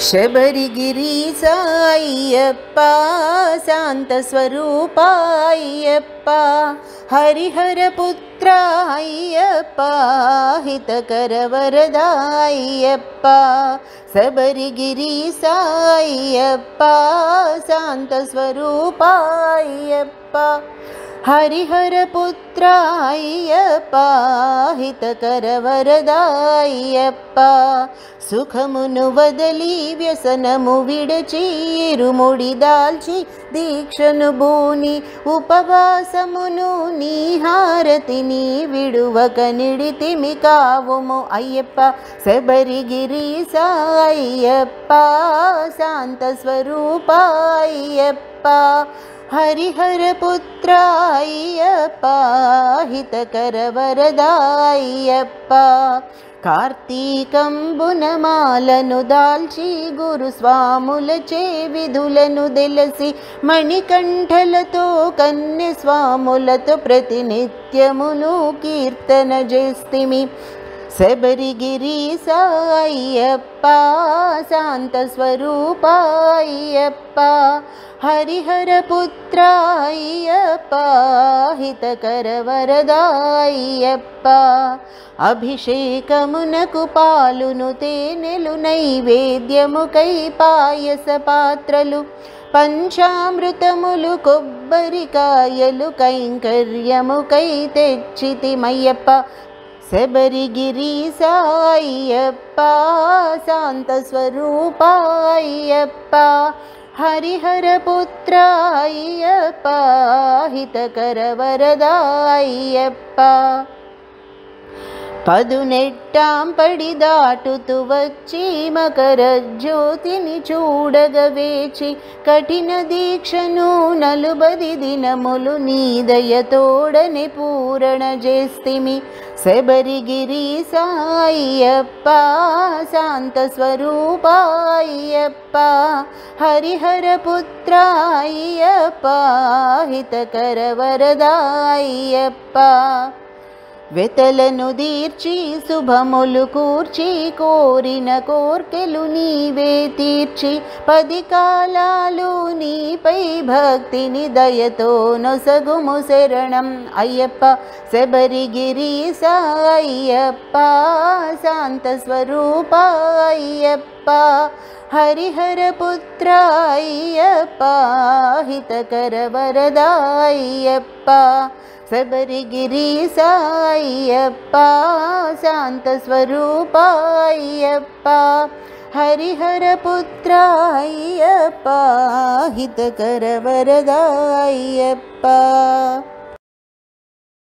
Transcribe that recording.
शबरिगिरीसा अय्यप्पा शान्तस्वरूपा अय्यप्पा हरिहरपुत्रा अय्यप्पा हितकरवरदा अय्यप्पा शबरिगिरीसा अय्यप्पा शान्तस्वरूपा अय्यप्पा हरिहरपुत्रा अय्यप्पा हितकरवरदा अय्यप्पा सुखमुनु वदली व्यसनमु विडची इरुमुडी दाल्ची दीक्षनु बूनी उपवासमुनु नी हारतिनी विडुवक निडितिमि कावुमु अय्यप्पा शबरिगिरीसा अय्यप्पा शान्तस्वरूपा अय्यप्पा हरिहरपुत्रा अय्यप्पा हितकरवरदा अय्यप्पा कार्तीकंबुनमाలను దాల్చి గురుస్వాములచే విధులను దెలసి మణికంఠలతో కన్య స్వాములతో ప్రతినిత్యమును కీర్తన చేస్తిమి శబరిగిరీసా అయ్యప్పా శాంతస్వరూపా అయ్యప్పా హరిహరపుత్రా అయ్యప్పా హితకరవరదా అయ్యప్పా అభిషేకమునకు పాలును తేనెలు నైవేద్యముకై పాయస పాత్రలు పంచామృతములు కొబ్బరికాయలు కైంకర్యముకై తెచ్చితిమయ్యప్ప శబరిగిరీసా అయ్యప్పా శాంతస్వరూపా అయ్యప్పా హరిహరపుత్రా అయ్యప్పా హితకరవరదా అయ్యప్పా పదునెట్టాంపడి దాటుతూ వచ్చి మకర జ్యోతిని చూడగ వేచి కఠిన దీక్షను 40 దినములు నీ దయతోడనే పూరణ చేస్తిమి శబరిగిరీసా అయ్యప్పా శాంతస్వరూపా అయ్యప్పా హరిహరపుత్రా అయ్యప్పా హితకరవరదా అయ్యప్పా వెతలను దీర్చి శుభములు కూర్చి కోరిన కోర్కెలు నీవే తీర్చి 10 కాలాలు నీపై భక్తిని దయతో నొసగుము శరణం అయ్యప్ప శబరిగిరీసా అయ్యప్పా శాంతస్వరూపా అయ్యప్పా హరిహరపుత్రా అయ్యప్పా హితకరవరదా అయ్యప్పా శబరిగిరీసా అయ్యప్పా శాంతస్వరూపా అయ్యప్పా హరిహరపుత్రా అయ్యప్పా హితకరవరదా అయ్యప్పా।